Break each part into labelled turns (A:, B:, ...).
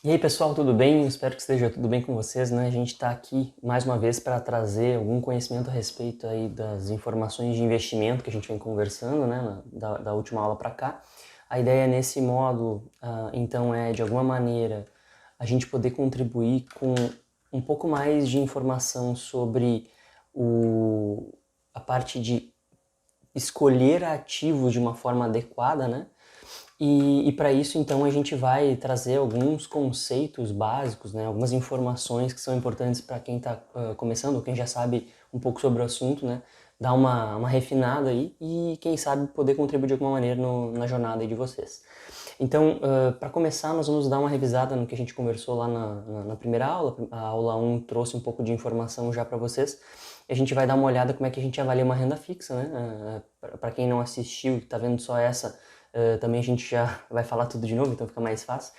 A: E aí pessoal, tudo bem? Espero que esteja tudo bem com vocês, né? A gente está aqui mais uma vez para trazer algum conhecimento a respeito aí das informações de investimento que a gente vem conversando, né? Da última aula para cá. A ideia nesse módulo, então, é de alguma maneira a gente poder contribuir com um pouco mais de informação sobre a parte de escolher ativos de uma forma adequada, né? E para isso, então, a gente vai trazer alguns conceitos básicos, né, algumas informações que são importantes para quem está começando, ou quem já sabe um pouco sobre o assunto, né, dar uma refinada aí e, quem sabe, poder contribuir de alguma maneira na jornada aí de vocês. Então, para começar, nós vamos dar uma revisada no que a gente conversou lá na primeira aula. A aula 1 trouxe um pouco de informação já para vocês. A gente vai dar uma olhada como é que a gente avalia uma renda fixa, né? Para quem não assistiu e está vendo só essa, também a gente já vai falar tudo de novo, então fica mais fácil.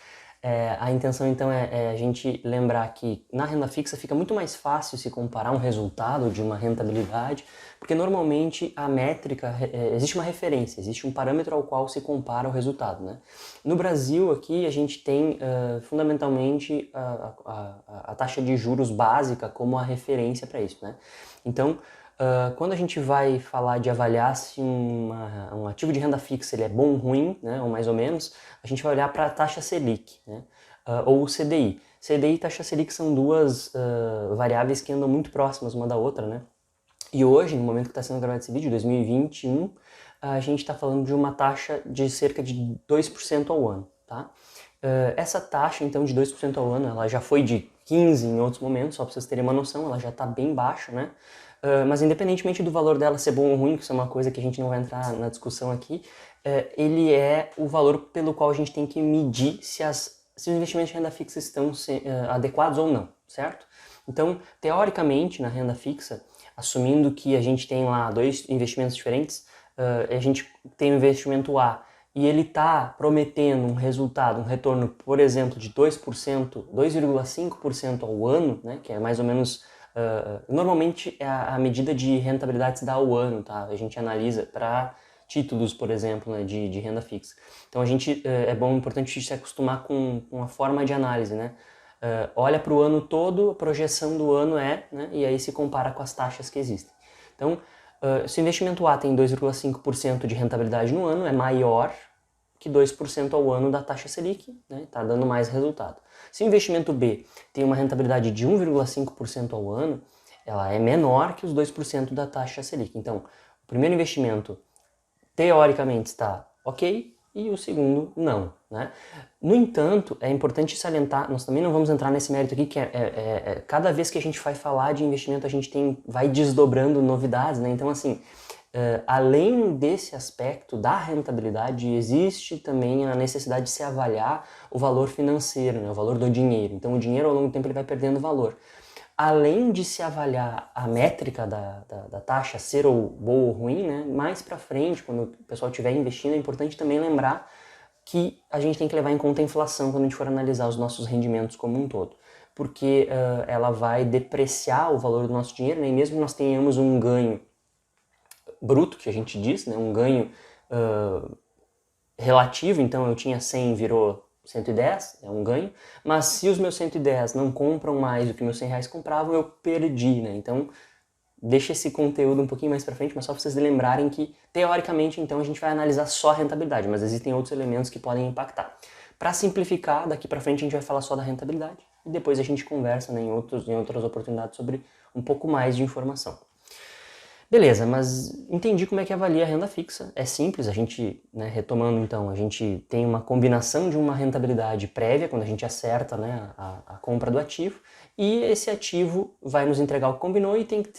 A: A intenção então é a gente lembrar que na renda fixa fica muito mais fácil se comparar um resultado de uma rentabilidade, porque normalmente a métrica, existe uma referência, existe um parâmetro ao qual se compara o resultado, né? No Brasil aqui a gente tem fundamentalmente a taxa de juros básica como a referência para isso, né? Então, quando a gente vai falar de avaliar se um ativo de renda fixa ele é bom ou ruim, né, ou mais ou menos, a gente vai olhar para a taxa Selic, né, ou o CDI. CDI e taxa Selic são duas variáveis que andam muito próximas uma da outra, né? E hoje, no momento que está sendo gravado esse vídeo, 2021, a gente está falando de uma taxa de cerca de 2% ao ano, tá? Essa taxa, então, de 2% ao ano, ela já foi de 15 em outros momentos, só para vocês terem uma noção, ela já está bem baixa, né? Mas independentemente do valor dela ser bom ou ruim, que isso é uma coisa que a gente não vai entrar na discussão aqui, ele é o valor pelo qual a gente tem que medir se os investimentos de renda fixa estão adequados ou não, certo? Então, teoricamente, na renda fixa, assumindo que a gente tem lá dois investimentos diferentes, a gente tem o investimento A e ele está prometendo um resultado, um retorno, por exemplo, de 2%, 2,5% ao ano, né, que é mais ou menos, normalmente é a medida de rentabilidade se dá ao ano, tá? A gente analisa para títulos, por exemplo, né, de renda fixa. Então a gente, importante se acostumar com a forma de análise, né? Olha para o ano todo, a projeção do ano né, e aí se compara com as taxas que existem. Então, se o investimento A tem 2,5% de rentabilidade no ano, é maior que 2% ao ano da taxa Selic, né, tá dando mais resultado. Se o investimento B tem uma rentabilidade de 1,5% ao ano, ela é menor que os 2% da taxa Selic. Então, o primeiro investimento, teoricamente, está ok, e o segundo, não, né? No entanto, é importante salientar, nós também não vamos entrar nesse mérito aqui, que cada vez que a gente vai falar de investimento, a gente vai desdobrando novidades, né? Então, assim, além desse aspecto da rentabilidade, existe também a necessidade de se avaliar o valor financeiro, né? O valor do dinheiro. Então, o dinheiro, ao longo do tempo, ele vai perdendo valor. Além de se avaliar a métrica da taxa, ser ou boa ou ruim, né? Mais para frente, quando o pessoal estiver investindo, é importante também lembrar que a gente tem que levar em conta a inflação quando a gente for analisar os nossos rendimentos como um todo. Porque ela vai depreciar o valor do nosso dinheiro, né? E mesmo que nós tenhamos um ganho bruto, que a gente diz, né? Um ganho relativo, então eu tinha 100, virou 110, é um ganho, mas se os meus 110 não compram mais do que meus 100 reais compravam, eu perdi, né? Então, deixa esse conteúdo um pouquinho mais para frente, mas só para vocês lembrarem que, teoricamente, então, a gente vai analisar só a rentabilidade, mas existem outros elementos que podem impactar. Para simplificar, daqui para frente a gente vai falar só da rentabilidade e depois a gente conversa, né, em outras oportunidades sobre um pouco mais de informação. Beleza, mas entendi como é que avalia a renda fixa. É simples, a gente, né, retomando então, a gente tem uma combinação de uma rentabilidade prévia, quando a gente acerta, né, a compra do ativo, e esse ativo vai nos entregar o que combinou e tem que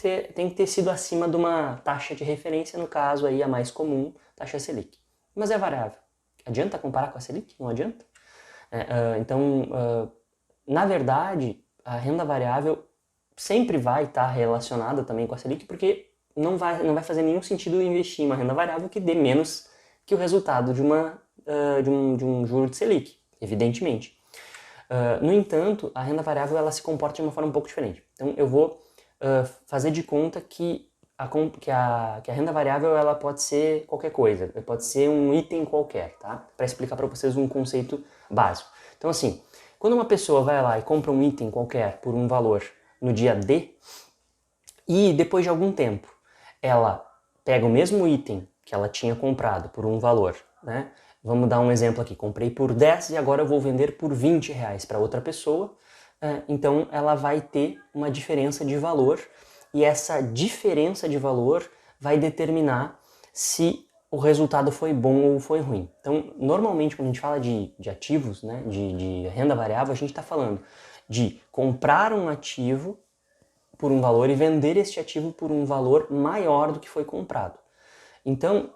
A: ter sido acima de uma taxa de referência, no caso aí a mais comum, taxa Selic. Mas é variável. Adianta comparar com a Selic? Não adianta. Na verdade, a renda variável sempre vai estar relacionada também com a Selic, porque não vai fazer nenhum sentido investir em uma renda variável que dê menos que o resultado de um juro de Selic, evidentemente. No entanto, a renda variável ela se comporta de uma forma um pouco diferente. Então eu vou fazer de conta que a renda variável ela pode ser qualquer coisa, pode ser um item qualquer, tá? Para explicar para vocês um conceito básico. Então assim, Quando uma pessoa vai lá e compra um item qualquer por um valor no dia D, e depois de algum tempo ela pega o mesmo item que ela tinha comprado por um valor, né? Vamos dar um exemplo aqui, comprei por 10 e agora eu vou vender por 20 reais para outra pessoa, então ela vai ter uma diferença de valor e essa diferença de valor vai determinar se o resultado foi bom ou foi ruim. Então, normalmente quando a gente fala de ativos, né, de renda variável, a gente está falando de comprar um ativo por um valor e vender este ativo por um valor maior do que foi comprado. Então,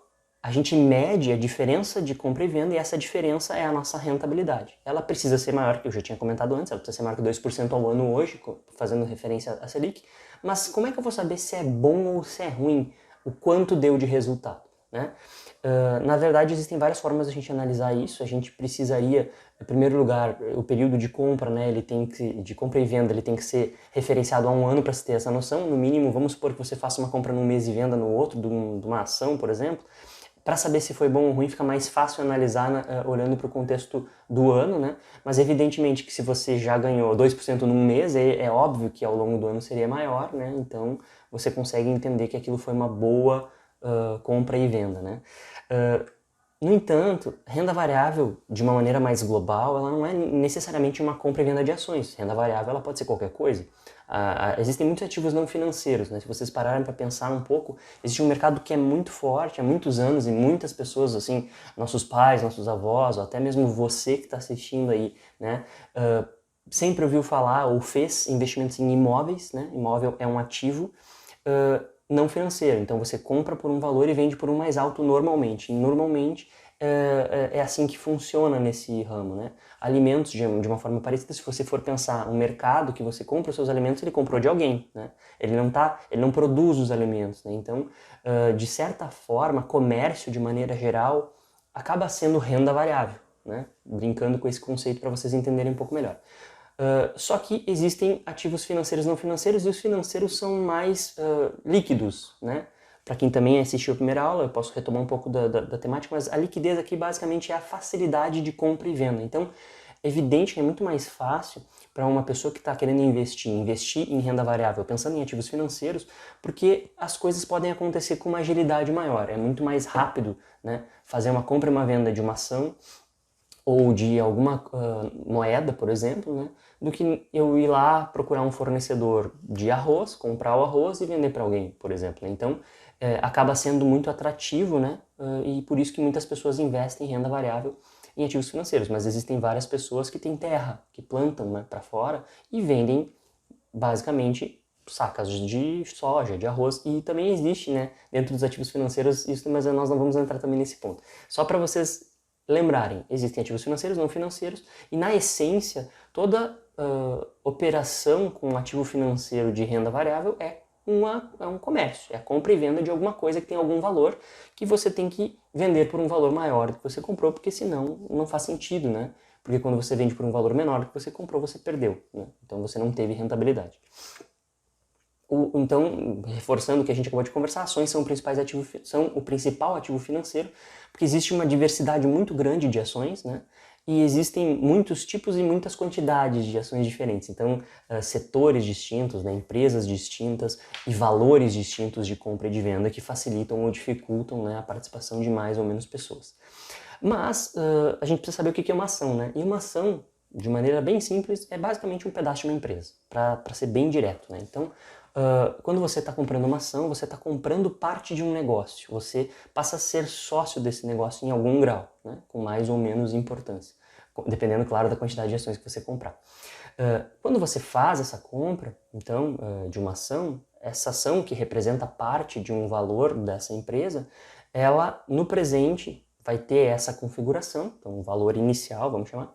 A: a gente mede a diferença de compra e venda e essa diferença é a nossa rentabilidade. Ela precisa ser maior, que eu já tinha comentado antes, ela precisa ser maior que 2% ao ano hoje, fazendo referência à Selic, mas como é que eu vou saber se é bom ou se é ruim, o quanto deu de resultado, né? Na verdade, existem várias formas de a gente analisar isso. A gente precisaria, em primeiro lugar, o período de compra, né, de compra e venda, ele tem que ser referenciado a um ano para se ter essa noção. No mínimo, vamos supor que você faça uma compra num mês e venda no outro, de uma ação, por exemplo. Para saber se foi bom ou ruim, fica mais fácil analisar olhando para o contexto do ano, né? Mas evidentemente que se você já ganhou 2% num mês, é óbvio que ao longo do ano seria maior, né? Então você consegue entender que aquilo foi uma boa compra e venda, né? No entanto, renda variável, de uma maneira mais global, ela não é necessariamente uma compra e venda de ações. Renda variável ela pode ser qualquer coisa. Existem muitos ativos não financeiros, né? Se vocês pararem para pensar um pouco, existe um mercado que é muito forte há muitos anos e muitas pessoas, assim, nossos pais, nossos avós, ou até mesmo você que está assistindo aí, né? Sempre ouviu falar ou fez investimentos em imóveis, né? Imóvel é um ativo não financeiro, então você compra por um valor e vende por um mais alto normalmente. E normalmente é assim que funciona nesse ramo, né? Alimentos, de uma forma parecida, se você for pensar um mercado que você compra os seus alimentos, ele comprou de alguém, né? Ele não produz os alimentos, né? Então, de certa forma, comércio, de maneira geral, acaba sendo renda variável, né? Brincando com esse conceito para vocês entenderem um pouco melhor. Só que existem ativos financeiros não financeiros e os financeiros são mais líquidos, né? Para quem também assistiu a primeira aula, eu posso retomar um pouco da temática, mas a liquidez aqui basicamente é a facilidade de compra e venda. Então, é evidente que é muito mais fácil para uma pessoa que está querendo investir em renda variável, pensando em ativos financeiros, porque as coisas podem acontecer com uma agilidade maior. É muito mais rápido, né, fazer uma compra e uma venda de uma ação ou de alguma moeda, por exemplo, né, do que eu ir lá procurar um fornecedor de arroz, comprar o arroz e vender para alguém, por exemplo. Então, acaba sendo muito atrativo, né, e por isso que muitas pessoas investem em renda variável em ativos financeiros. Mas existem várias pessoas que têm terra, que plantam, né, para fora e vendem basicamente sacas de soja, de arroz, e também existe, né, dentro dos ativos financeiros isso, mas nós não vamos entrar também nesse ponto. Só para vocês lembrarem, existem ativos financeiros, não financeiros, e na essência, toda operação com um ativo financeiro de renda variável é um comércio, é a compra e venda de alguma coisa que tem algum valor que você tem que vender por um valor maior do que você comprou, porque senão não faz sentido, né? Porque quando você vende por um valor menor do que você comprou, você perdeu, né? Então você não teve rentabilidade. Então, reforçando o que a gente acabou de conversar, ações são o principal ativo financeiro, porque existe uma diversidade muito grande de ações, né? E existem muitos tipos e muitas quantidades de ações diferentes. Então, setores distintos, né? Empresas distintas e valores distintos de compra e de venda que facilitam ou dificultam, né, a participação de mais ou menos pessoas. Mas a gente precisa saber o que é uma ação, né? E uma ação, de maneira bem simples, é basicamente um pedaço de uma empresa, para ser bem direto, né? Então, quando você está comprando uma ação, você está comprando parte de um negócio. Você passa a ser sócio desse negócio em algum grau, né? Com mais ou menos importância, dependendo, claro, da quantidade de ações que você comprar. Quando você faz essa compra, então, de uma ação, essa ação que representa parte de um valor dessa empresa, ela, no presente, vai ter essa configuração, então um valor inicial, vamos chamar,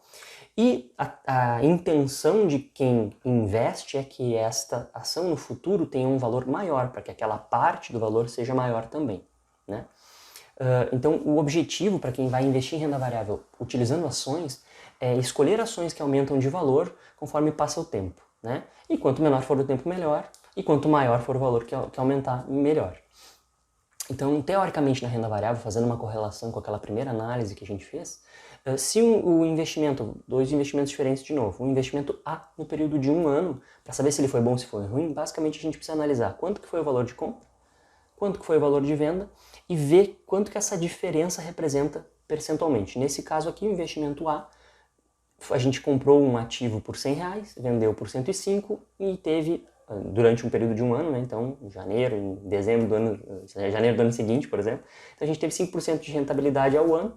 A: e a intenção de quem investe é que esta ação no futuro tenha um valor maior, para que aquela parte do valor seja maior também, né? Então, o objetivo para quem vai investir em renda variável utilizando ações é escolher ações que aumentam de valor conforme passa o tempo, né? E quanto menor for o tempo, melhor, e quanto maior for o valor que aumentar, melhor. Então, teoricamente, na renda variável, fazendo uma correlação com aquela primeira análise que a gente fez, se o investimento, dois investimentos diferentes de novo, um investimento A no período de 1 ano, para saber se ele foi bom ou se foi ruim, basicamente a gente precisa analisar quanto que foi o valor de compra, quanto que foi o valor de venda e ver quanto que essa diferença representa percentualmente. Nesse caso aqui, o investimento A gente comprou um ativo por R$100, vendeu por 105 e teve, durante um período de 1 ano, né, então janeiro, em dezembro do ano, janeiro do ano seguinte, por exemplo, então a gente teve 5% de rentabilidade ao ano.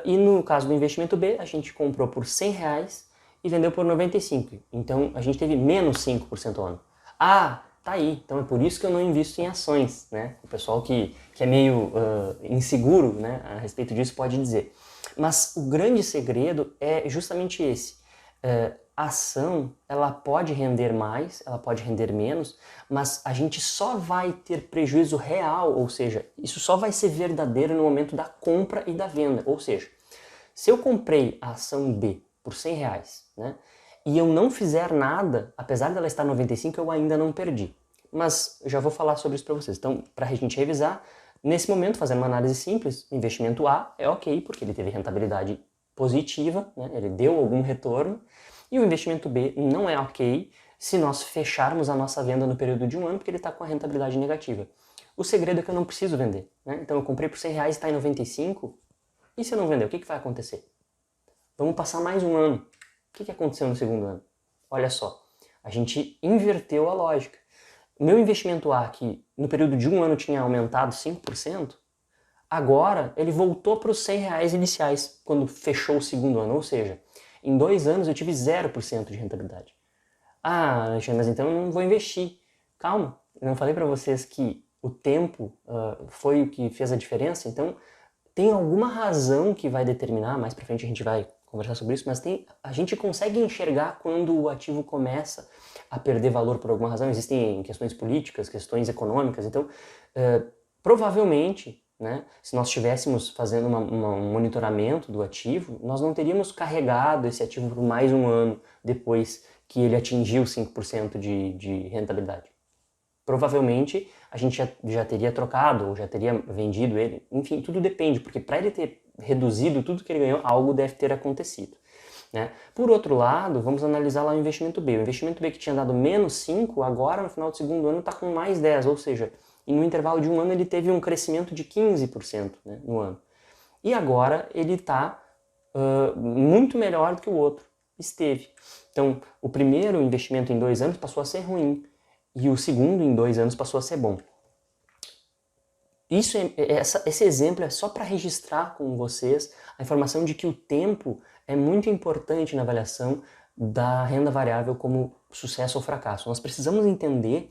A: E no caso do investimento B, a gente comprou por R$100 e vendeu por 95. Então a gente teve menos 5% ao ano. Ah, tá aí. Então é por isso que eu não invisto em ações, né? O pessoal que é meio inseguro, né, a respeito disso pode dizer. Mas o grande segredo é justamente esse. A ação, ela pode render mais, ela pode render menos, mas a gente só vai ter prejuízo real, ou seja, isso só vai ser verdadeiro no momento da compra e da venda. Ou seja, se eu comprei a ação B por R$100, né, e eu não fizer nada, apesar dela estar 95, eu ainda não perdi. Mas já vou falar sobre isso para vocês. Então, para a gente revisar, nesse momento, fazendo uma análise simples, o investimento A é ok, porque ele teve rentabilidade positiva, né, ele deu algum retorno, e o investimento B não é ok se nós fecharmos a nossa venda no período de 1 ano, porque ele está com a rentabilidade negativa. O segredo é que eu não preciso vender, né? Então eu comprei por R$100 e está em 95, e se eu não vender, o que vai acontecer? Vamos passar mais 1 ano. O que aconteceu no segundo ano? Olha só, a gente inverteu a lógica. O meu investimento A, que no período de 1 ano tinha aumentado 5%, agora ele voltou para os R$100 iniciais, quando fechou o segundo ano, ou seja, em 2 anos eu tive 0% de rentabilidade. Ah, Alexandre, mas então eu não vou investir. Calma, eu não falei para vocês que o tempo foi o que fez a diferença? Então tem alguma razão que vai determinar, mais para frente a gente vai conversar sobre isso, mas a gente consegue enxergar quando o ativo começa a perder valor por alguma razão. Existem questões políticas, questões econômicas, então provavelmente, né, se nós estivéssemos fazendo um monitoramento do ativo, nós não teríamos carregado esse ativo por mais 1 ano depois que ele atingiu 5% de rentabilidade. Provavelmente a gente já teria trocado ou já teria vendido ele. Enfim, tudo depende, porque para ele ter reduzido tudo que ele ganhou, algo deve ter acontecido, né? Por outro lado, vamos analisar lá o investimento B. O investimento B que tinha dado menos 5, agora no final do segundo ano está com mais 10, ou seja, e no intervalo de 1 ano ele teve um crescimento de 15%, né, no ano. E agora ele está muito melhor do que o outro esteve. Então, o primeiro investimento em 2 anos passou a ser ruim e o segundo em 2 anos passou a ser bom. Esse exemplo é só para registrar com vocês a informação de que o tempo é muito importante na avaliação da renda variável como sucesso ou fracasso. Nós precisamos entender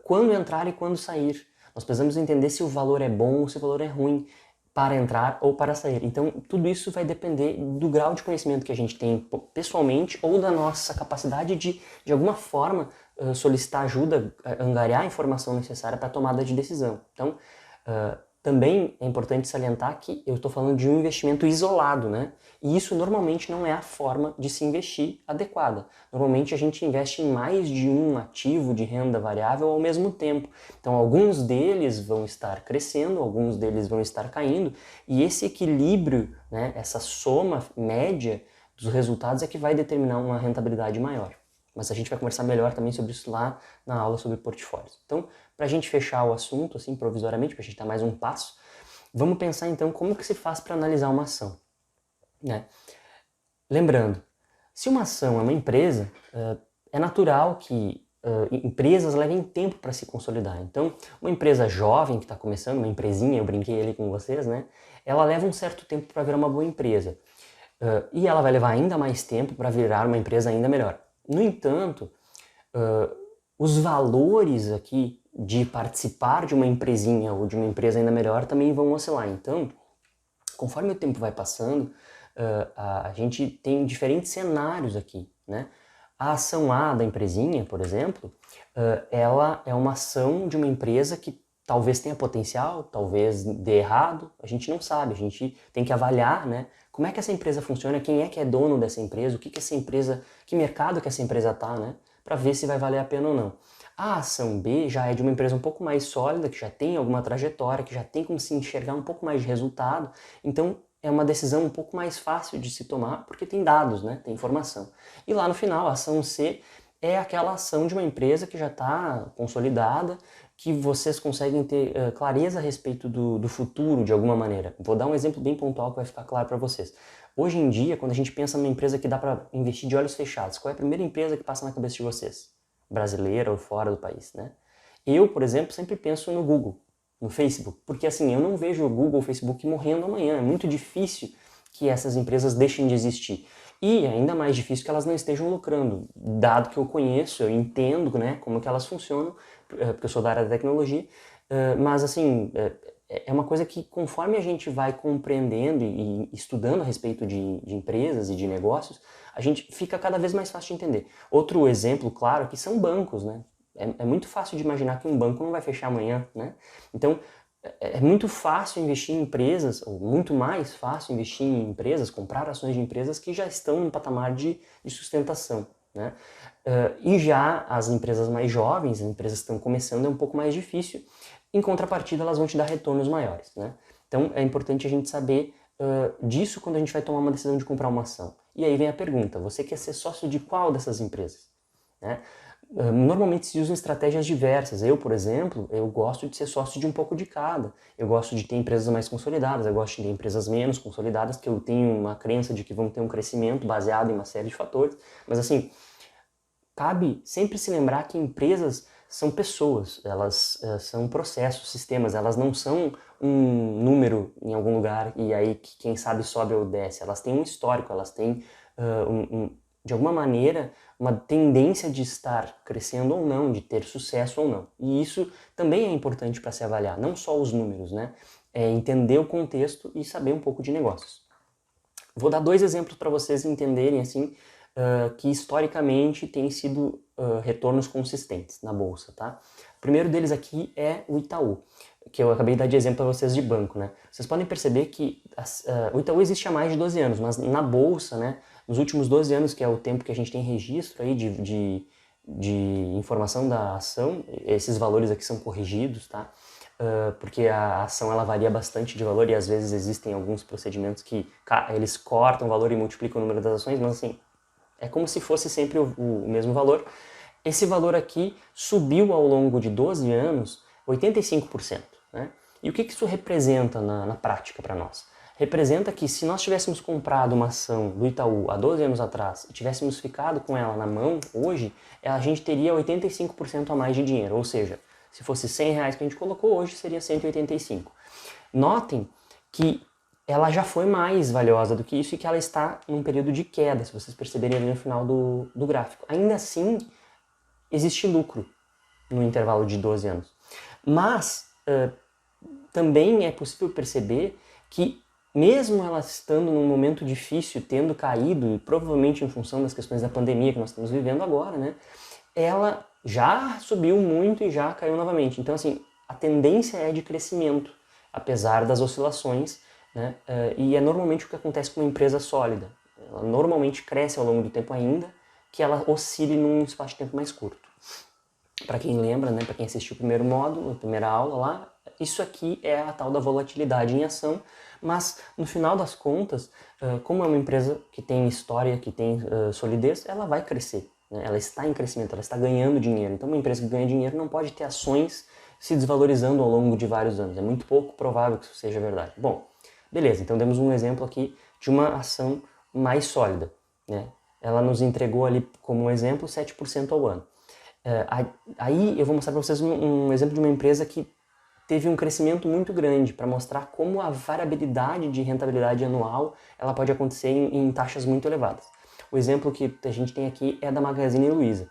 A: quando entrar e quando sair. Nós precisamos entender se o valor é bom ou se o valor é ruim para entrar ou para sair. Então, tudo isso vai depender do grau de conhecimento que a gente tem pessoalmente ou da nossa capacidade de alguma forma, solicitar ajuda, angariar a informação necessária para a tomada de decisão. Então, também é importante salientar que eu estou falando de um investimento isolado, né? E isso normalmente não é a forma de se investir adequada. Normalmente a gente investe em mais de um ativo de renda variável ao mesmo tempo. Então alguns deles vão estar crescendo, alguns deles vão estar caindo, e esse equilíbrio, né, essa soma média dos resultados é que vai determinar uma rentabilidade maior. Mas a gente vai conversar melhor também sobre isso lá na aula sobre portfólios. Então, para a gente fechar o assunto, assim, provisoriamente, para a gente dar mais um passo, vamos pensar então como que se faz para analisar uma ação, né? Lembrando, se uma ação é uma empresa, é natural que empresas levem tempo para se consolidar. Então, uma empresa jovem que está começando, uma empresinha, eu brinquei ali com vocês, né? Ela leva um certo tempo para virar uma boa empresa. E ela vai levar ainda mais tempo para virar uma empresa ainda melhor. No entanto, os valores aqui de participar de uma empresinha ou de uma empresa ainda melhor também vão oscilar. Então, conforme o tempo vai passando, a gente tem diferentes cenários aqui, né? A ação A da empresinha, por exemplo, ela é uma ação de uma empresa que talvez tenha potencial, talvez dê errado, a gente não sabe, a gente tem que avaliar, né? Como é que essa empresa funciona, quem é que é dono dessa empresa, o que essa empresa, que mercado que essa empresa tá, né? Para ver se vai valer a pena ou não. A ação B já é de uma empresa um pouco mais sólida, que já tem alguma trajetória, que já tem como se enxergar um pouco mais de resultado, então é uma decisão um pouco mais fácil de se tomar, porque tem dados, né? Tem informação. E lá no final, a ação C é aquela ação de uma empresa que já está consolidada, que vocês conseguem ter clareza a respeito do futuro de alguma maneira. Vou dar um exemplo bem pontual que vai ficar claro para vocês. Hoje em dia, quando a gente pensa numa empresa que dá para investir de olhos fechados, qual é a primeira empresa que passa na cabeça de vocês? Brasileira ou fora do país, né? Eu, por exemplo, sempre penso no Google, no Facebook, porque assim, eu não vejo o Google ou o Facebook morrendo amanhã, é muito difícil que essas empresas deixem de existir. E ainda mais difícil que elas não estejam lucrando, dado que eu conheço, eu entendo, né, como que elas funcionam, porque eu sou da área da tecnologia, mas assim, é uma coisa que conforme a gente vai compreendendo e estudando a respeito de empresas e de negócios, a gente fica cada vez mais fácil de entender. Outro exemplo, claro, que são bancos, né? É muito fácil de imaginar que um banco não vai fechar amanhã, né? Então, é muito fácil investir em empresas, ou muito mais fácil investir em empresas, comprar ações de empresas que já estão em patamar de sustentação, né? E já as empresas mais jovens, as empresas que estão começando, é um pouco mais difícil. Em contrapartida, elas vão te dar retornos maiores, né? Então, é importante a gente saber disso quando a gente vai tomar uma decisão de comprar uma ação. E aí vem a pergunta, você quer ser sócio de qual dessas empresas? Né? Normalmente se usam estratégias diversas. Eu, por exemplo, eu gosto de ser sócio de um pouco de cada. Eu gosto de ter empresas mais consolidadas, eu gosto de ter empresas menos consolidadas, que eu tenho uma crença de que vão ter um crescimento baseado em uma série de fatores. Mas assim, cabe sempre se lembrar que empresas são pessoas, elas são processos, sistemas, elas não são um número em algum lugar e aí que quem sabe sobe ou desce. Elas têm um histórico, elas têm de alguma maneira uma tendência de estar crescendo ou não, de ter sucesso ou não. E isso também é importante para se avaliar, não só os números, né? É entender o contexto e saber um pouco de negócios. Vou dar 2 exemplos para vocês entenderem assim que historicamente têm sido retornos consistentes na bolsa, tá? O primeiro deles aqui é o Itaú, que eu acabei de dar de exemplo para vocês de banco, né? Vocês podem perceber que o Itaú existe há mais de 12 anos, mas na bolsa, né, nos últimos 12 anos, que é o tempo que a gente tem registro aí de informação da ação, esses valores aqui são corrigidos, tá? Porque a ação ela varia bastante de valor e às vezes existem alguns procedimentos que eles cortam o valor e multiplicam o número das ações, mas assim, é como se fosse sempre o mesmo valor. Esse valor aqui subiu ao longo de 12 anos 85%. Né? E o que isso representa na prática para nós? Representa que se nós tivéssemos comprado uma ação do Itaú há 12 anos atrás e tivéssemos ficado com ela na mão hoje, a gente teria 85% a mais de dinheiro, ou seja, se fosse R$100 que a gente colocou, hoje seria 185. Notem que ela já foi mais valiosa do que isso e que ela está num período de queda, se vocês perceberem ali no final do gráfico. Ainda assim, existe lucro no intervalo de 12 anos. Mas também é possível perceber que mesmo ela estando num momento difícil, tendo caído, e provavelmente em função das questões da pandemia que nós estamos vivendo agora, né, ela já subiu muito e já caiu novamente. Então, assim, a tendência é de crescimento, apesar das oscilações, né, e é normalmente o que acontece com uma empresa sólida. Ela normalmente cresce ao longo do tempo ainda, que ela oscile num espaço de tempo mais curto. Para quem lembra, né, para quem assistiu o primeiro módulo, a primeira aula lá, isso aqui é a tal da volatilidade em ação, mas no final das contas, como é uma empresa que tem história, que tem solidez, ela vai crescer, né? Ela está em crescimento, ela está ganhando dinheiro. Então uma empresa que ganha dinheiro não pode ter ações se desvalorizando ao longo de vários anos. É muito pouco provável que isso seja verdade. Bom, beleza, então demos um exemplo aqui de uma ação mais sólida, né? Ela nos entregou ali como um exemplo 7% ao ano. Aí eu vou mostrar para vocês um exemplo de uma empresa que teve um crescimento muito grande para mostrar como a variabilidade de rentabilidade anual ela pode acontecer em taxas muito elevadas. O exemplo que a gente tem aqui é da Magazine Luiza.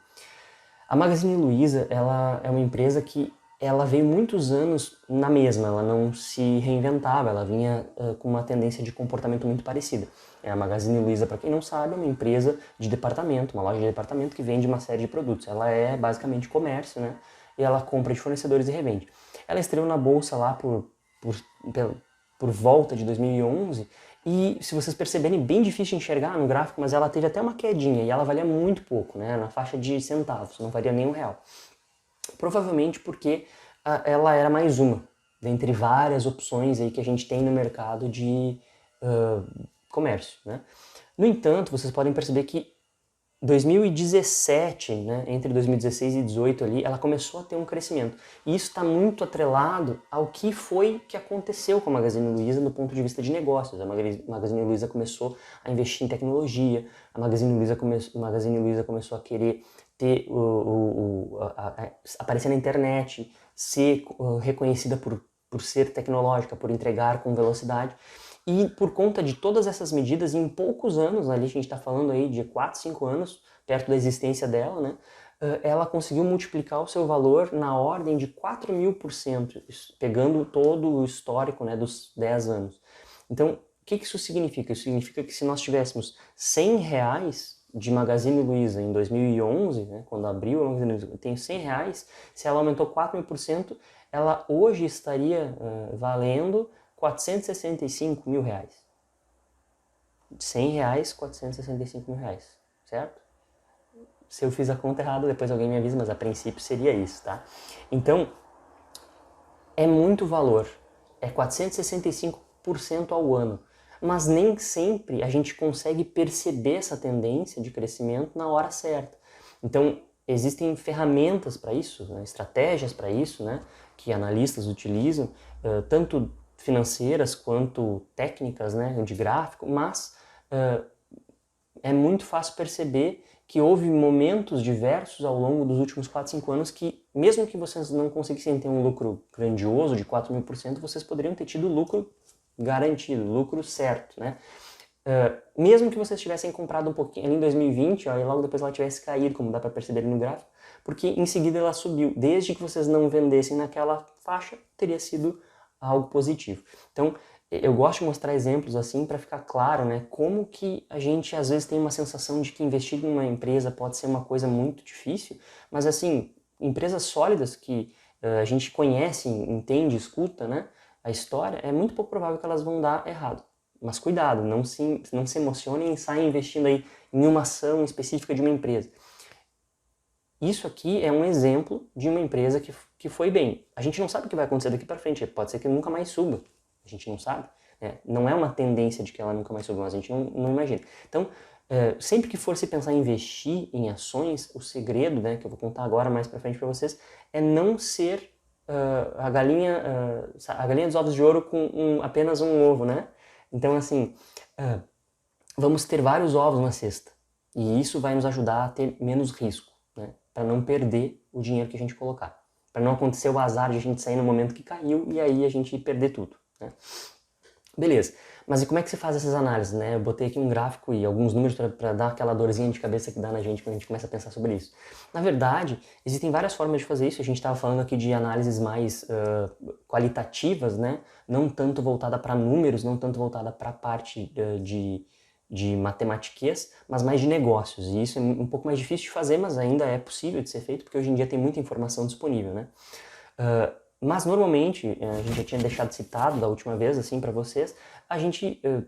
A: A Magazine Luiza ela é uma empresa que ela veio muitos anos na mesma, ela não se reinventava, ela vinha com uma tendência de comportamento muito parecida. A Magazine Luiza, para quem não sabe, é uma empresa de departamento, uma loja de departamento que vende uma série de produtos. Ela é basicamente comércio, né? E ela compra de fornecedores e revende. Ela estreou na bolsa lá por volta de 2011 e, se vocês perceberem, bem difícil de enxergar no gráfico, mas ela teve até uma quedinha e ela valia muito pouco, né? Na faixa de centavos, não valia nem R$1. Provavelmente porque ela era mais uma, dentre várias opções aí que a gente tem no mercado de comércio, né? No entanto, vocês podem perceber que 2017, né, entre 2016 e 2018 ali, ela começou a ter um crescimento. E isso está muito atrelado ao que foi que aconteceu com a Magazine Luiza do ponto de vista de negócios. A Magazine Luiza começou a investir em tecnologia, a Magazine Luiza começou a querer ter aparecer na internet, ser reconhecida por ser tecnológica, por entregar com velocidade. E por conta de todas essas medidas, em poucos anos, ali a gente está falando aí de 4, 5 anos, perto da existência dela, né, ela conseguiu multiplicar o seu valor na ordem de 4.000%, pegando todo o histórico, né, dos 10 anos. Então, o que isso significa? Isso significa que se nós tivéssemos R$100 de Magazine Luiza em 2011, né, quando abriu a Magazine Luiza, eu tenho R$100, se ela aumentou 4.000%, ela hoje estaria valendo R$465 mil. R$100, R$465 mil, certo? Se eu fiz a conta errada, depois alguém me avisa, mas a princípio seria isso, tá? Então, é muito valor, é 465% ao ano, mas nem sempre a gente consegue perceber essa tendência de crescimento na hora certa. Então, existem ferramentas para isso, né, estratégias para isso, né, que analistas utilizam, tanto financeiras quanto técnicas, né, de gráfico, mas é muito fácil perceber que houve momentos diversos ao longo dos últimos 4, 5 anos que, mesmo que vocês não conseguissem ter um lucro grandioso de 4.000%, vocês poderiam ter tido lucro garantido, lucro certo, né? Mesmo que vocês tivessem comprado um pouquinho ali em 2020, ó, e logo depois ela tivesse caído, como dá para perceber no gráfico, porque em seguida ela subiu. Desde que vocês não vendessem naquela faixa, teria sido algo positivo. Então, eu gosto de mostrar exemplos assim para ficar claro, né, como que a gente às vezes tem uma sensação de que investir em uma empresa pode ser uma coisa muito difícil, mas assim, empresas sólidas que a gente conhece, entende, escuta, né, a história, é muito pouco provável que elas vão dar errado. Mas cuidado, não se emocionem e saiam investindo aí em uma ação específica de uma empresa. Isso aqui é um exemplo de uma empresa que foi bem. A gente não sabe o que vai acontecer daqui para frente, pode ser que nunca mais suba. A gente não sabe. Né? Não é uma tendência de que ela nunca mais suba, mas a gente não imagina. Então, sempre que for se pensar em investir em ações, o segredo, né, que eu vou contar agora mais para frente para vocês, é não ser a galinha dos ovos de ouro com apenas um ovo, né? Então, assim, vamos ter vários ovos na cesta. E isso vai nos ajudar a ter menos risco, né? Para não perder o dinheiro que a gente colocar. Para não acontecer o azar de a gente sair no momento que caiu e aí a gente perder tudo, né? Beleza, mas e como é que se faz essas análises, né? Eu botei aqui um gráfico e alguns números para dar aquela dorzinha de cabeça que dá na gente quando a gente começa a pensar sobre isso. Na verdade, existem várias formas de fazer isso. A gente estava falando aqui de análises mais qualitativas, né? Não tanto voltada para números, não tanto voltada para a parte de matematiquês, mas mais de negócios. E isso é um pouco mais difícil de fazer, mas ainda é possível de ser feito, porque hoje em dia tem muita informação disponível, né? Mas normalmente, a gente já tinha deixado citado da última vez, assim, para vocês,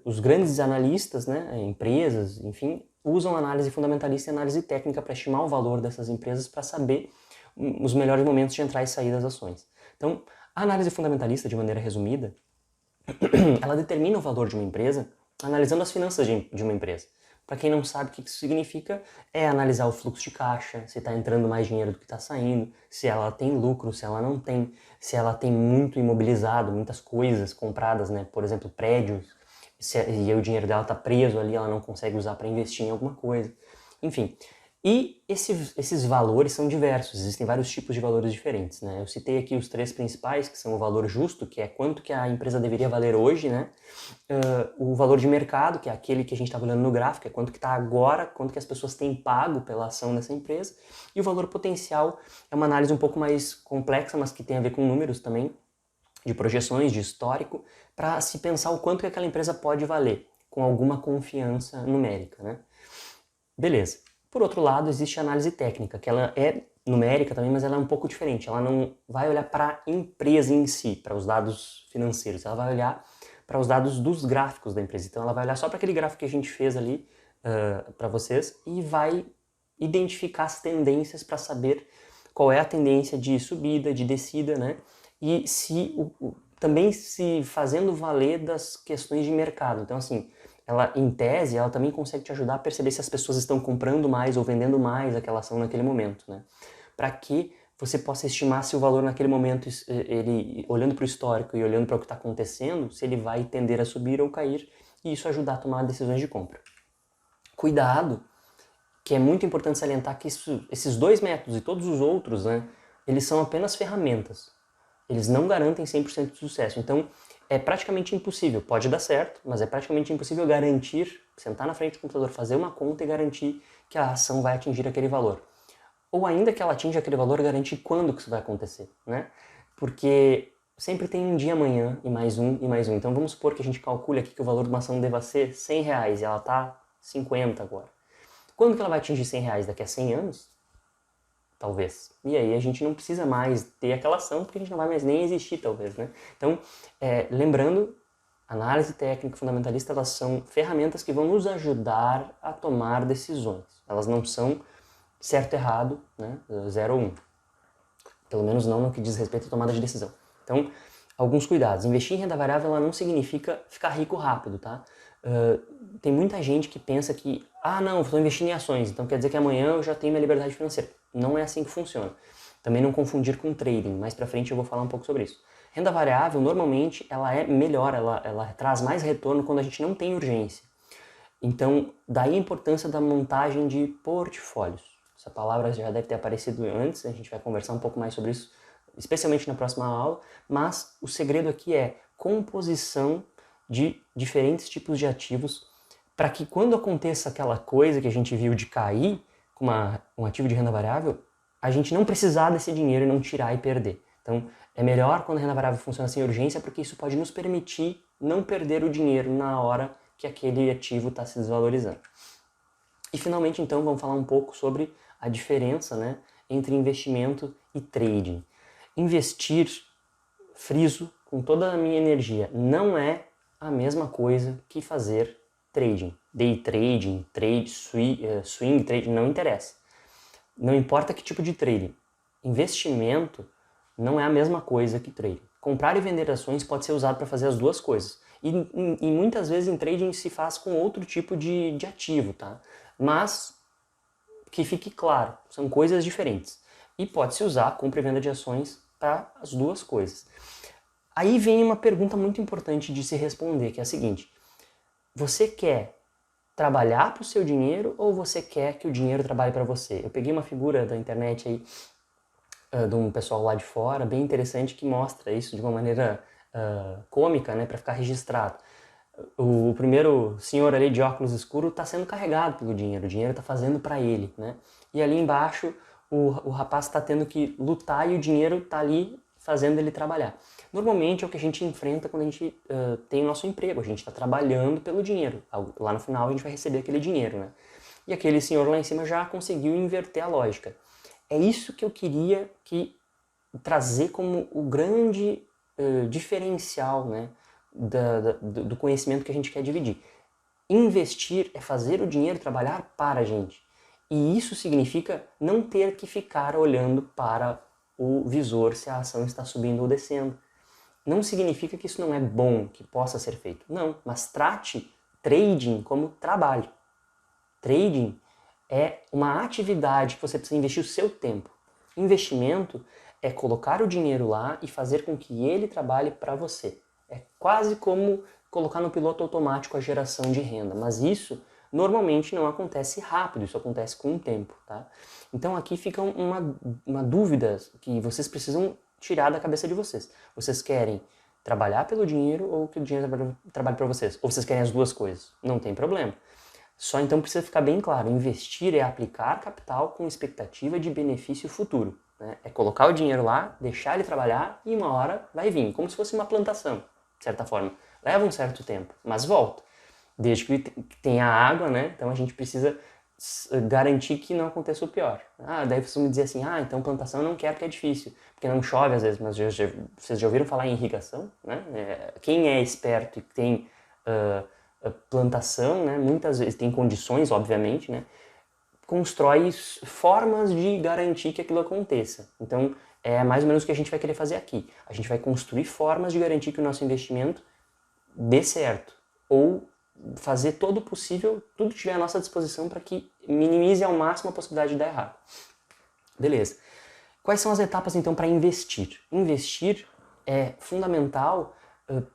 A: os grandes analistas, né, empresas, enfim, usam análise fundamentalista e análise técnica para estimar o valor dessas empresas para saber os melhores momentos de entrar e sair das ações. Então, a análise fundamentalista, de maneira resumida, ela determina o valor de uma empresa analisando as finanças de uma empresa. Para quem não sabe o que isso significa, é analisar o fluxo de caixa, se está entrando mais dinheiro do que está saindo, se ela tem lucro, se ela não tem, se ela tem muito imobilizado, muitas coisas compradas, né? Por exemplo, prédios, e o dinheiro dela está preso ali, ela não consegue usar para investir em alguma coisa. Enfim, e esses valores são diversos, existem vários tipos de valores diferentes, né? Eu citei aqui os 3 principais, que são o valor justo, que é quanto que a empresa deveria valer hoje, né? O valor de mercado, que é aquele que a gente estava olhando no gráfico, é quanto que está agora, quanto que as pessoas têm pago pela ação dessa empresa. E o valor potencial é uma análise um pouco mais complexa, mas que tem a ver com números também, de projeções, de histórico, para se pensar o quanto que aquela empresa pode valer, com alguma confiança numérica, né? Beleza. Por outro lado, existe a análise técnica, que ela é numérica também, mas ela é um pouco diferente. Ela não vai olhar para a empresa em si, para os dados financeiros. Ela vai olhar para os dados dos gráficos da empresa. Então ela vai olhar só para aquele gráfico que a gente fez ali para vocês e vai identificar as tendências para saber qual é a tendência de subida, de descida, né? E também se fazendo valer das questões de mercado. Então, assim, ela, em tese, ela também consegue te ajudar a perceber se as pessoas estão comprando mais ou vendendo mais aquela ação naquele momento, né? Para que você possa estimar se o valor naquele momento, ele olhando para o histórico e olhando para o que está acontecendo, se ele vai tender a subir ou cair, e isso ajudar a tomar decisões de compra. Cuidado, que é muito importante salientar que esses dois métodos e todos os outros, né, eles são apenas ferramentas. Eles não garantem 100% de sucesso. Então, é praticamente impossível. Pode dar certo, mas é praticamente impossível garantir, sentar na frente do computador, fazer uma conta e garantir que a ação vai atingir aquele valor. Ou ainda que ela atinja aquele valor, garantir quando que isso vai acontecer, né? Porque sempre tem um dia amanhã e mais um e mais um. Então vamos supor que a gente calcule aqui que o valor de uma ação deva ser R$100 e ela está 50 agora. Quando que ela vai atingir R$100? Daqui a 100 anos? Talvez. E aí a gente não precisa mais ter aquela ação porque a gente não vai mais nem existir, talvez, né? Então, lembrando, análise técnica fundamentalista, elas são ferramentas que vão nos ajudar a tomar decisões. Elas não são certo, errado, né? 0 ou 1. Pelo menos não no que diz respeito à tomada de decisão. Então, alguns cuidados. Investir em renda variável ela não significa ficar rico rápido, tá? Tem muita gente que pensa que, não, estou investindo em ações, então quer dizer que amanhã eu já tenho minha liberdade financeira. Não é assim que funciona. Também não confundir com trading. Mais pra frente eu vou falar um pouco sobre isso. Renda variável, normalmente, ela é melhor, ela traz mais retorno quando a gente não tem urgência. Então, daí a importância da montagem de portfólios. Essa palavra já deve ter aparecido antes, a gente vai conversar um pouco mais sobre isso, especialmente na próxima aula, mas o segredo aqui é composição de diferentes tipos de ativos para que quando aconteça aquela coisa que a gente viu de cair com um ativo de renda variável, a gente não precisar desse dinheiro e não tirar e perder. Então, é melhor quando a renda variável funciona sem urgência, porque isso pode nos permitir não perder o dinheiro na hora que aquele ativo está se desvalorizando. E finalmente, então, vamos falar um pouco sobre a diferença, né, entre investimento e trading. Investir, friso com toda a minha energia, não é a mesma coisa que fazer trading. Day trading, swing trading, não interessa. Não importa que tipo de trading. Investimento não é a mesma coisa que trading. Comprar e vender ações pode ser usado para fazer as duas coisas. E muitas vezes em trading se faz com outro tipo de ativo, tá? Mas que fique claro, são coisas diferentes. E pode-se usar a compra e venda de ações para as duas coisas. Aí vem uma pergunta muito importante de se responder, que é a seguinte: você quer trabalhar para o seu dinheiro ou você quer que o dinheiro trabalhe para você? Eu peguei uma figura da internet aí, de um pessoal lá de fora, bem interessante, que mostra isso de uma maneira cômica, né, para ficar registrado. O primeiro senhor ali de óculos escuros está sendo carregado pelo dinheiro, o dinheiro está fazendo para ele, né? E ali embaixo o rapaz está tendo que lutar e o dinheiro está ali fazendo ele trabalhar. Normalmente é o que a gente enfrenta quando a gente tem o nosso emprego, a gente está trabalhando pelo dinheiro. Lá no final a gente vai receber aquele dinheiro, né? E aquele senhor lá em cima já conseguiu inverter a lógica. É isso que eu queria trazer como o grande diferencial, né, do conhecimento que a gente quer dividir. Investir é fazer o dinheiro trabalhar para a gente. E isso significa não ter que ficar olhando para o visor se a ação está subindo ou descendo. Não significa que isso não é bom, que possa ser feito. Não, mas trate trading como trabalho. Trading é uma atividade que você precisa investir o seu tempo. Investimento é colocar o dinheiro lá e fazer com que ele trabalhe para você. É quase como colocar no piloto automático a geração de renda, mas isso normalmente não acontece rápido, isso acontece com o tempo, tá? Então aqui fica uma dúvida que vocês precisam tirar da cabeça de vocês. Vocês querem trabalhar pelo dinheiro ou que o dinheiro trabalhe para vocês? Ou vocês querem as duas coisas? Não tem problema. Só então precisa ficar bem claro, investir é aplicar capital com expectativa de benefício futuro. Né? É colocar o dinheiro lá, deixar ele trabalhar e uma hora vai vir, como se fosse uma plantação, de certa forma. Leva um certo tempo, mas volta. Desde que tenha água, né? Então a gente precisa garantir que não aconteça o pior. Daí vocês vão me dizer assim, então plantação eu não quero porque é difícil, porque não chove às vezes, mas vocês já ouviram falar em irrigação? Né? Quem é esperto e tem plantação, né? Muitas vezes tem condições, obviamente, né? constrói formas de garantir que aquilo aconteça. Então, é mais ou menos o que a gente vai querer fazer aqui. A gente vai construir formas de garantir que o nosso investimento dê certo, ou fazer todo o possível, tudo que tiver à nossa disposição para que minimize ao máximo a possibilidade de dar errado. Beleza. Quais são as etapas então para investir? Investir é fundamental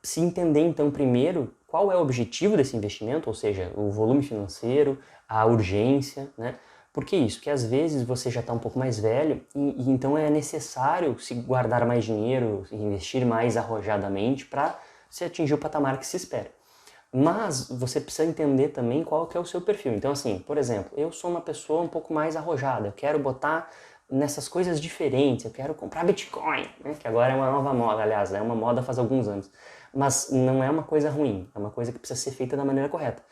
A: se entender então primeiro qual é o objetivo desse investimento, ou seja, o volume financeiro, a urgência, né? Por que isso? Porque às vezes você já está um pouco mais velho e então é necessário se guardar mais dinheiro, investir mais arrojadamente para se atingir o patamar que se espera. Mas você precisa entender também qual que é o seu perfil. Então assim, por exemplo, eu sou uma pessoa um pouco mais arrojada, eu quero botar nessas coisas diferentes, eu quero comprar Bitcoin, né? Que agora é uma nova moda, aliás, é uma moda faz alguns anos. Mas não é uma coisa ruim, é uma coisa que precisa ser feita da maneira correta.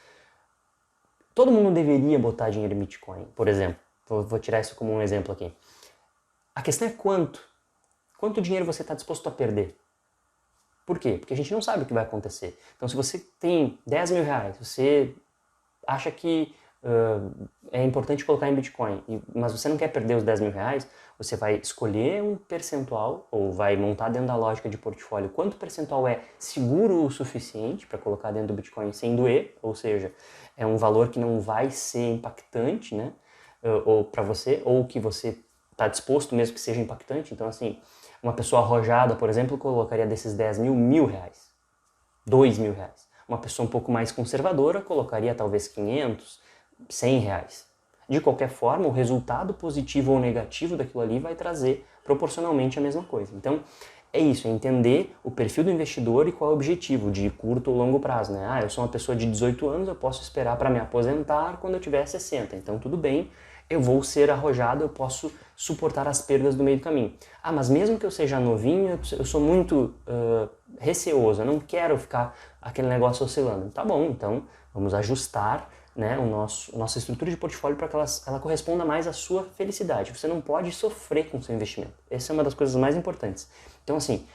A: Todo mundo deveria botar dinheiro em Bitcoin, por exemplo. Vou tirar isso como um exemplo aqui. A questão é quanto. Quanto dinheiro você está disposto a perder? Por quê? Porque a gente não sabe o que vai acontecer. Então, se você tem 10 mil reais, você acha que é importante colocar em Bitcoin, mas você não quer perder os 10 mil reais, você vai escolher um percentual, ou vai montar dentro da lógica de portfólio quanto percentual é seguro o suficiente para colocar dentro do Bitcoin sem doer, ou seja, é um valor que não vai ser impactante, né, ou para você, ou que você está disposto mesmo que seja impactante. Então, assim, uma pessoa arrojada, por exemplo, colocaria desses 10 mil, R$ 1.000, R$ 2.000. Uma pessoa um pouco mais conservadora colocaria talvez 500, R$ 100. De qualquer forma, o resultado positivo ou negativo daquilo ali vai trazer proporcionalmente a mesma coisa. Então, é isso, é entender o perfil do investidor e qual é o objetivo de curto ou longo prazo, né? Ah, eu sou uma pessoa de 18 anos, eu posso esperar para me aposentar quando eu tiver 60, então tudo bem, eu vou ser arrojado, eu posso suportar as perdas do meio do caminho. Ah, mas mesmo que eu seja novinho, eu sou muito receoso, eu não quero ficar aquele negócio oscilando. Tá bom, então vamos ajustar, né, nossa estrutura de portfólio para que ela corresponda mais à sua felicidade. Você não pode sofrer com o seu investimento. Essa é uma das coisas mais importantes. Então, assim,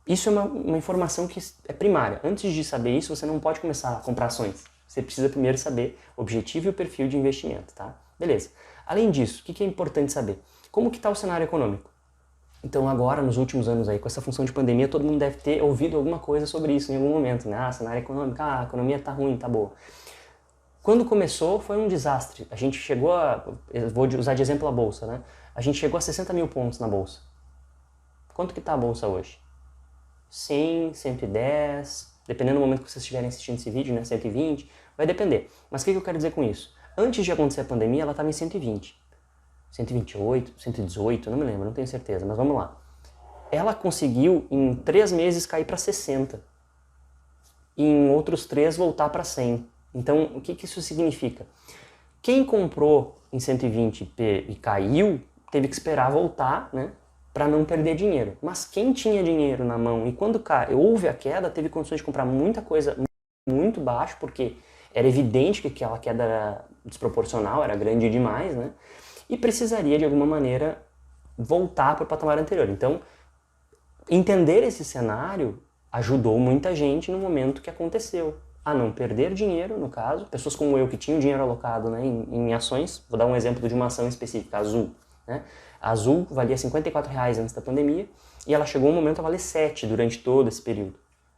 A: isso é uma informação que é primária. Antes de saber isso, você não pode começar a comprar ações. Você precisa primeiro saber o objetivo e o perfil de investimento, tá? Beleza. Além disso, o que é importante saber? Como que está o cenário econômico? Então agora, nos últimos anos aí, com essa função de pandemia, todo mundo deve ter ouvido alguma coisa sobre isso em algum momento, né? Ah, cenário econômico, a economia tá ruim, tá boa. Quando começou, foi um desastre. A gente chegou eu vou usar de exemplo a Bolsa, né? A gente chegou a 60 mil pontos na Bolsa. Quanto que tá a Bolsa hoje? 100, 110, dependendo do momento que vocês estiverem assistindo esse vídeo, né? 120, vai depender. Mas o que eu quero dizer com isso? Antes de acontecer a pandemia, ela estava em 120. 128, 118, não me lembro, não tenho certeza, mas vamos lá. Ela conseguiu, em 3 meses, cair para 60. E em outros 3, voltar para 100. Então, o que isso significa? Quem comprou em 120 e caiu, teve que esperar voltar, né, para não perder dinheiro. Mas quem tinha dinheiro na mão e quando houve a queda, teve condições de comprar muita coisa muito baixo, porque era evidente que aquela queda era desproporcional, era grande demais, né? E precisaria, de alguma maneira, voltar para o patamar anterior. Então, entender esse cenário ajudou muita gente no momento que aconteceu a não perder dinheiro, no caso, pessoas como eu que tinham dinheiro alocado, né, em ações. Vou dar um exemplo de uma ação específica, a Azul, né? A Azul valia R$ 54 antes da pandemia e ela chegou um momento a valer 7 durante todo esse período.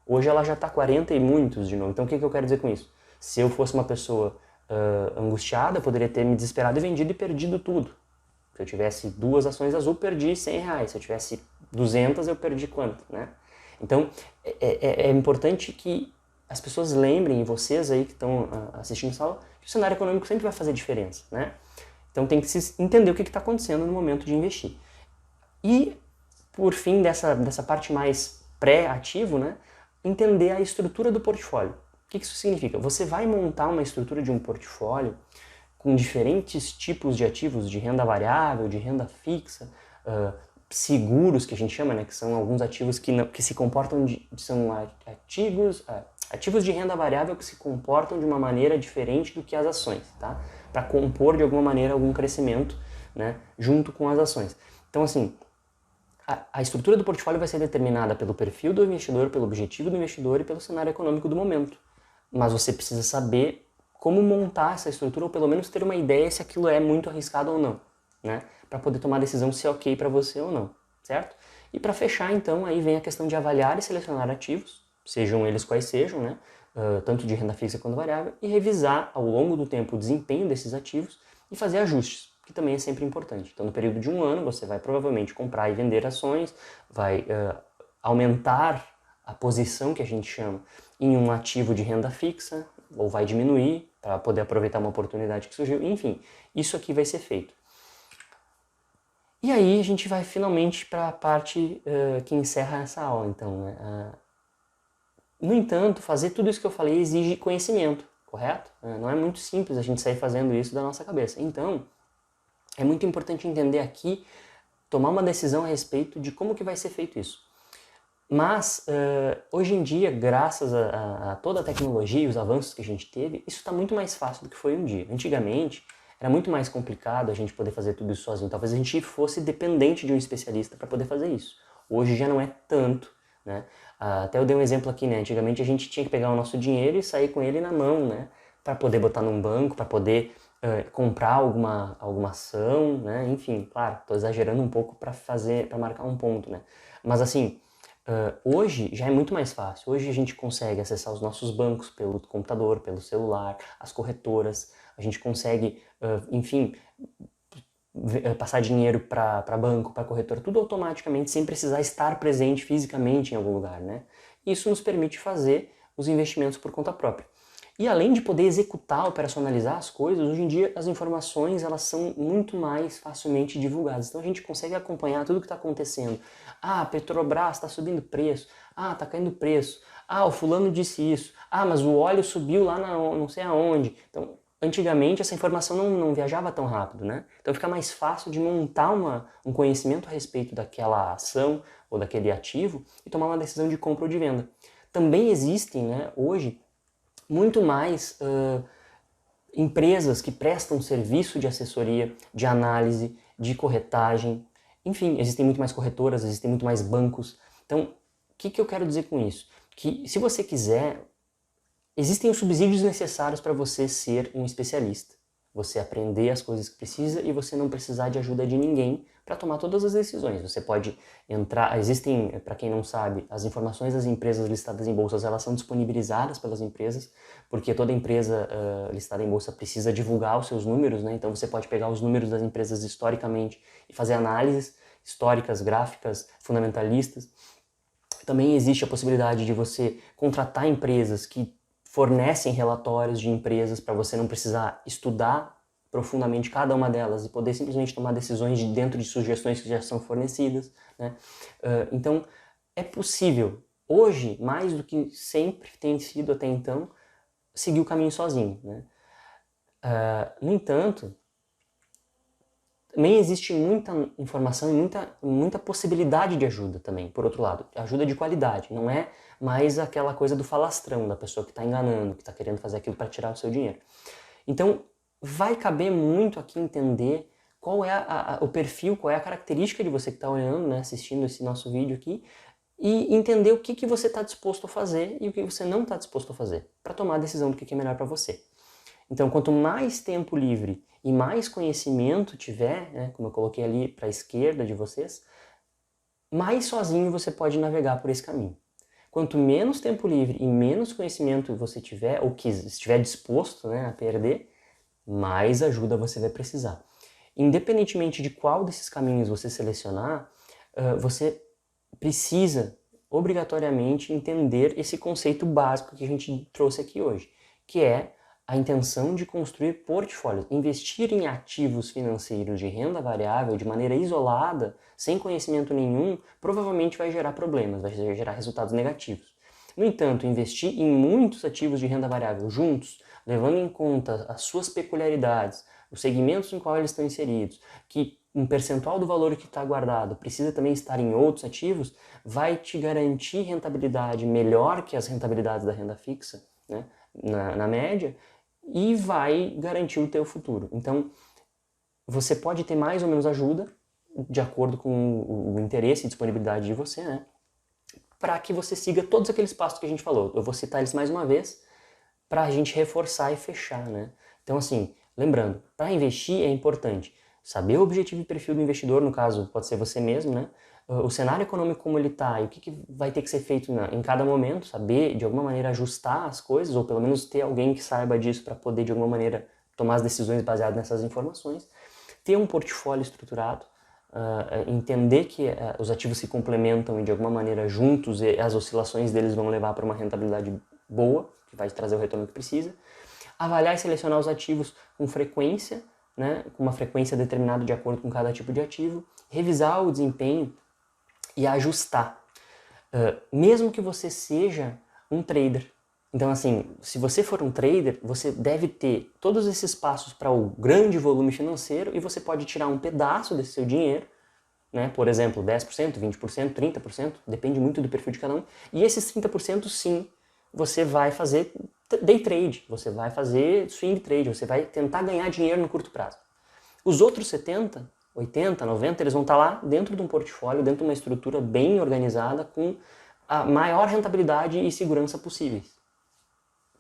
A: Hoje ela já está 40 e muitos de novo. Então o que eu quero dizer com isso? Se eu fosse uma pessoa angustiada, eu poderia ter me desesperado e vendido e perdido tudo. Se eu tivesse 2 ações Azul, perdi R$ 100. Se eu tivesse 200, eu perdi quanto, né? Então é importante que as pessoas lembrem, e vocês aí que estão assistindo essa aula, que o cenário econômico sempre vai fazer diferença, né? Então tem que se entender o que está acontecendo no momento de investir. E, por fim, dessa parte mais pré-ativo, né, entender a estrutura do portfólio. O que isso significa? Você vai montar uma estrutura de um portfólio com diferentes tipos de ativos, de renda variável, de renda fixa, seguros, que a gente chama, né, que são alguns ativos que se comportam, são ativos de renda variável que se comportam de uma maneira diferente do que as ações, tá? Para compor de alguma maneira algum crescimento, né, junto com as ações. Então, assim, a estrutura do portfólio vai ser determinada pelo perfil do investidor, pelo objetivo do investidor e pelo cenário econômico do momento. Mas você precisa saber como montar essa estrutura, ou pelo menos ter uma ideia se aquilo é muito arriscado ou não, né? Para poder tomar a decisão se é ok para você ou não, certo? E para fechar, então, aí vem a questão de avaliar e selecionar ativos, sejam eles quais sejam, né? Tanto de renda fixa quanto variável, e revisar ao longo do tempo o desempenho desses ativos e fazer ajustes, que também é sempre importante. Então, no período de um ano, você vai provavelmente comprar e vender ações, vai aumentar a posição que a gente chama em um ativo de renda fixa, ou vai diminuir para poder aproveitar uma oportunidade que surgiu. Enfim, isso aqui vai ser feito. E aí a gente vai finalmente para a parte que encerra essa aula, então, né? No entanto, fazer tudo isso que eu falei exige conhecimento, correto? Não é muito simples a gente sair fazendo isso da nossa cabeça. Então, é muito importante entender aqui, tomar uma decisão a respeito de como que vai ser feito isso. Mas, hoje em dia, graças a toda a tecnologia e os avanços que a gente teve, isso está muito mais fácil do que foi um dia. Antigamente, era muito mais complicado a gente poder fazer tudo isso sozinho. Talvez a gente fosse dependente de um especialista para poder fazer isso. Hoje já não é tanto, né? Até eu dei um exemplo aqui, né? Antigamente a gente tinha que pegar o nosso dinheiro e sair com ele na mão, né? Para poder botar num banco, para poder comprar alguma ação, né? Enfim, claro, estou exagerando um pouco para marcar um ponto, né? Mas assim, hoje já é muito mais fácil. Hoje a gente consegue acessar os nossos bancos pelo computador, pelo celular, as corretoras. A gente consegue, enfim, passar dinheiro para banco, para corretora, tudo automaticamente, sem precisar estar presente fisicamente em algum lugar, né? Isso nos permite fazer os investimentos por conta própria. E além de poder executar, operacionalizar as coisas, hoje em dia as informações elas são muito mais facilmente divulgadas. Então a gente consegue acompanhar tudo o que está acontecendo. Ah, a Petrobras está subindo preço. Ah, está caindo preço. Ah, o fulano disse isso. Ah, mas o óleo subiu lá não sei aonde. Então, antigamente essa informação não viajava tão rápido, né? Então fica mais fácil de montar um conhecimento a respeito daquela ação ou daquele ativo e tomar uma decisão de compra ou de venda. Também existem, né, hoje, muito mais empresas que prestam serviço de assessoria, de análise, de corretagem. Enfim, existem muito mais corretoras, existem muito mais bancos. Então, o que eu quero dizer com isso? Que se você quiser, existem os subsídios necessários para você ser um especialista. Você aprender as coisas que precisa e você não precisar de ajuda de ninguém para tomar todas as decisões. Você pode entrar, existem, para quem não sabe, as informações das empresas listadas em bolsas, elas são disponibilizadas pelas empresas, porque toda empresa listada em bolsa precisa divulgar os seus números, né? Então você pode pegar os números das empresas historicamente e fazer análises históricas, gráficas, fundamentalistas. Também existe a possibilidade de você contratar empresas que fornecem relatórios de empresas para você não precisar estudar profundamente cada uma delas e poder simplesmente tomar decisões dentro de sugestões que já são fornecidas, né? Então, é possível, hoje, mais do que sempre tem sido até então, seguir o caminho sozinho, né? No entanto, também existe muita informação e muita possibilidade de ajuda também, por outro lado. Ajuda de qualidade, não é mais aquela coisa do falastrão, da pessoa que está enganando, que está querendo fazer aquilo para tirar o seu dinheiro. Então, vai caber muito aqui entender qual é o perfil, qual é a característica de você que está olhando, né, assistindo esse nosso vídeo aqui, e entender o que você está disposto a fazer e o que você não está disposto a fazer, para tomar a decisão do que é melhor para você. Então, quanto mais tempo livre e mais conhecimento tiver, né, como eu coloquei ali para a esquerda de vocês, mais sozinho você pode navegar por esse caminho. Quanto menos tempo livre e menos conhecimento você tiver, ou que estiver disposto, né, a perder, mais ajuda você vai precisar. Independentemente de qual desses caminhos você selecionar, você precisa obrigatoriamente entender esse conceito básico que a gente trouxe aqui hoje, que é a intenção de construir portfólios. Investir em ativos financeiros de renda variável de maneira isolada, sem conhecimento nenhum, provavelmente vai gerar problemas, vai gerar resultados negativos. No entanto, investir em muitos ativos de renda variável juntos, levando em conta as suas peculiaridades, os segmentos em qual eles estão inseridos, que um percentual do valor que está guardado precisa também estar em outros ativos, vai te garantir rentabilidade melhor que as rentabilidades da renda fixa, né, na média, e vai garantir o teu futuro. Então, você pode ter mais ou menos ajuda, de acordo com o interesse e disponibilidade de você, né, para que você siga todos aqueles passos que a gente falou. Eu vou citar eles mais uma vez, para a gente reforçar e fechar, né? Então, assim, lembrando, para investir é importante saber o objetivo e perfil do investidor, no caso, pode ser você mesmo, né? O cenário econômico como ele está e o que vai ter que ser feito em cada momento, saber de alguma maneira ajustar as coisas, ou pelo menos ter alguém que saiba disso para poder de alguma maneira tomar as decisões baseadas nessas informações, ter um portfólio estruturado, entender que os ativos se complementam e de alguma maneira juntos e as oscilações deles vão levar para uma rentabilidade boa, que vai trazer o retorno que precisa, avaliar e selecionar os ativos com frequência, né, com uma frequência determinada de acordo com cada tipo de ativo, revisar o desempenho e ajustar, mesmo que você seja um trader. Então, assim, se você for um trader, você deve ter todos esses passos para o grande volume financeiro e você pode tirar um pedaço desse seu dinheiro, né? Por exemplo, 10%, 20%, 30%, depende muito do perfil de cada um. E esses 30% sim, você vai fazer day trade, você vai fazer swing trade, você vai tentar ganhar dinheiro no curto prazo. Os outros 70, 80, 90, eles vão estar lá dentro de um portfólio, dentro de uma estrutura bem organizada, com a maior rentabilidade e segurança possíveis.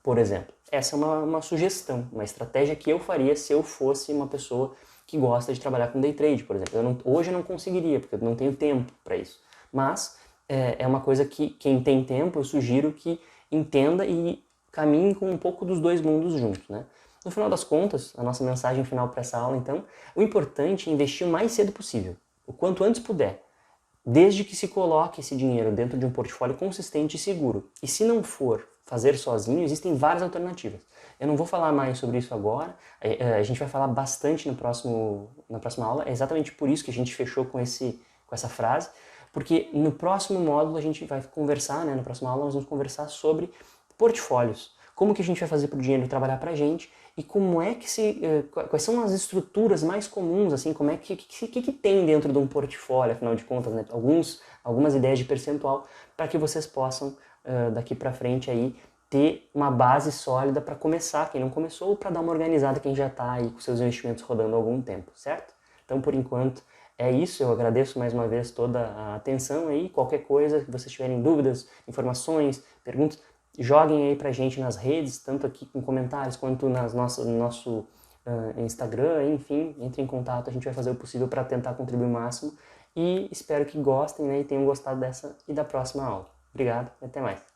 A: Por exemplo, essa é uma sugestão, uma estratégia que eu faria se eu fosse uma pessoa que gosta de trabalhar com day trade, por exemplo. Hoje eu não conseguiria, porque eu não tenho tempo para isso. Mas é uma coisa que quem tem tempo, eu sugiro que entenda e caminhe com um pouco dos dois mundos juntos, né? No final das contas, a nossa mensagem final para essa aula, então, o importante é investir o mais cedo possível, o quanto antes puder, desde que se coloque esse dinheiro dentro de um portfólio consistente e seguro. E se não for fazer sozinho, existem várias alternativas. Eu não vou falar mais sobre isso agora, a gente vai falar bastante na próxima aula, é exatamente por isso que a gente fechou com essa frase, porque no próximo módulo a gente vai conversar, né, na próxima aula nós vamos conversar sobre portfólios, como que a gente vai fazer para o dinheiro trabalhar para a gente e como é que quais são as estruturas mais comuns, assim, como é que tem dentro de um portfólio, afinal de contas, né, algumas ideias de percentual para que vocês possam daqui para frente aí ter uma base sólida para começar, quem não começou, ou para dar uma organizada quem já está aí com seus investimentos rodando há algum tempo, certo? Então, por enquanto, é isso. Eu agradeço mais uma vez toda a atenção aí. Qualquer coisa que vocês tiverem dúvidas, informações, perguntas, joguem aí pra gente nas redes, tanto aqui com comentários quanto no nosso Instagram, enfim, entre em contato, a gente vai fazer o possível para tentar contribuir o máximo e espero que gostem, né, e tenham gostado dessa e da próxima aula. Obrigado e até mais.